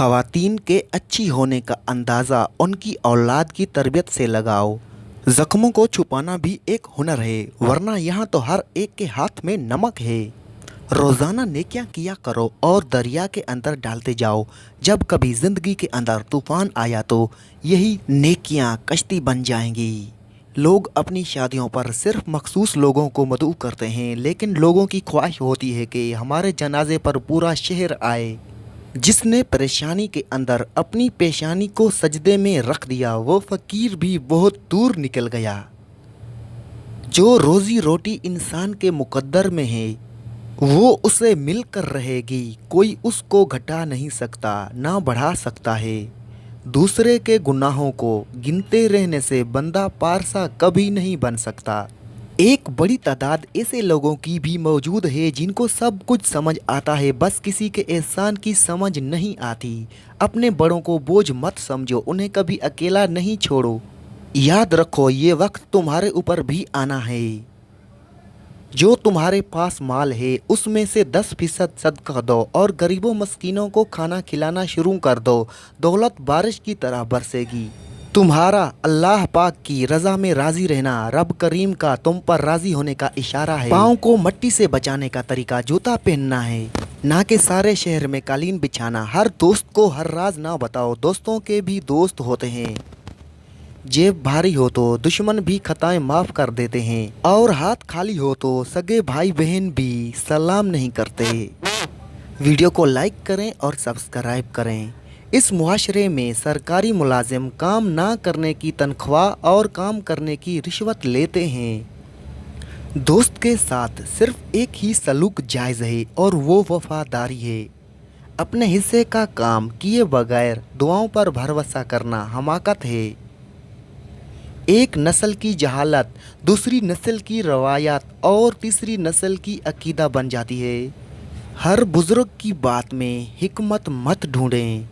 ख़वातीन के अच्छी होने का अंदाज़ा उनकी औलाद की तरबियत से लगाओ। ज़ख्मों को छुपाना भी एक हुनर है, वरना यहाँ तो हर एक के हाथ में नमक है। रोज़ाना नेकियां किया करो और दरिया के अंदर डालते जाओ। जब कभी ज़िंदगी के अंदर तूफ़ान आया तो यही नेकियां कश्ती बन जाएंगी। लोग अपनी शादियों पर सिर्फ मखसूस लोगों को मदऊ करते हैं, लेकिन लोगों की ख्वाहिश होती है कि हमारे जनाजे पर पूरा शहर आए। जिसने परेशानी के अंदर अपनी पेशानी को सजदे में रख दिया, वो फ़कीर भी बहुत दूर निकल गया। जो रोज़ी रोटी इंसान के मुकद्दर में है, वो उसे मिलकर रहेगी। कोई उसको घटा नहीं सकता, ना बढ़ा सकता है। दूसरे के गुनाहों को गिनते रहने से बंदा पारसा कभी नहीं बन सकता। एक बड़ी तादाद ऐसे लोगों की भी मौजूद है जिनको सब कुछ समझ आता है, बस किसी के एहसान की समझ नहीं आती। अपने बड़ों को बोझ मत समझो, उन्हें कभी अकेला नहीं छोड़ो। याद रखो, ये वक्त तुम्हारे ऊपर भी आना है। जो तुम्हारे पास माल है उसमें से 10% सदका दो और गरीबों मस्कीनों को खाना खिलाना शुरू कर दो। दौलत बारिश की तरह बरसेगी। तुम्हारा अल्लाह पाक की रज़ा में राज़ी रहना रब करीम का तुम पर राज़ी होने का इशारा है। पाँव को मिट्टी से बचाने का तरीका जूता पहनना है, ना कि सारे शहर में कालीन बिछाना। हर दोस्त को हर राज ना बताओ, दोस्तों के भी दोस्त होते हैं। जेब भारी हो तो दुश्मन भी खताएं माफ़ कर देते हैं, और हाथ खाली हो तो सगे भाई बहन भी सलाम नहीं करते। वीडियो को लाइक करें और सब्सक्राइब करें। इस मुआशरे में सरकारी मुलाजिम काम ना करने की तनख्वाह और काम करने की रिश्वत लेते हैं। दोस्त के साथ सिर्फ एक ही सलूक जायज़ है और वो वफादारी है। अपने हिस्से का काम किए बगैर दुआओं पर भरोसा करना हमाकत है। एक नस्ल की जहालत दूसरी नस्ल की रवायत और तीसरी नस्ल की अकीदा बन जाती है। हर बुज़ुर्ग की बात में हिकमत मत ढूंढें।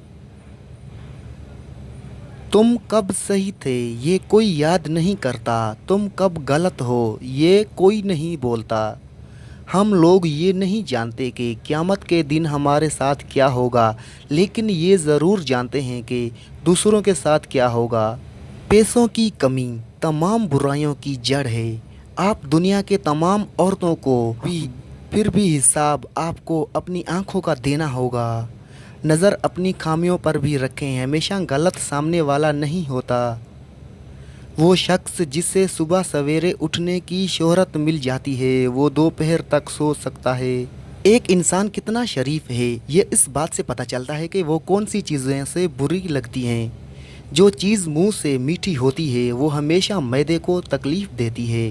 तुम कब सही थे ये कोई याद नहीं करता, तुम कब गलत हो ये कोई नहीं बोलता। हम लोग ये नहीं जानते कि क़यामत के दिन हमारे साथ क्या होगा, लेकिन ये ज़रूर जानते हैं कि दूसरों के साथ क्या होगा। पैसों की कमी तमाम बुराइयों की जड़ है। आप दुनिया के तमाम औरतों को भी फिर भी हिसाब आपको अपनी आँखों का देना होगा। नज़र अपनी खामियों पर भी रखें, हमेशा गलत सामने वाला नहीं होता। वो शख्स जिसे सुबह सवेरे उठने की शोहरत मिल जाती है, वो दोपहर तक सो सकता है। एक इंसान कितना शरीफ है ये इस बात से पता चलता है कि वो कौन सी चीज़ें से बुरी लगती हैं। जो चीज़ मुंह से मीठी होती है वो हमेशा मैदे को तकलीफ़ देती है।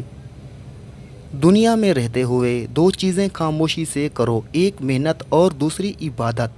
दुनिया में रहते हुए दो चीज़ें खामोशी से करो, एक मेहनत और दूसरी इबादत।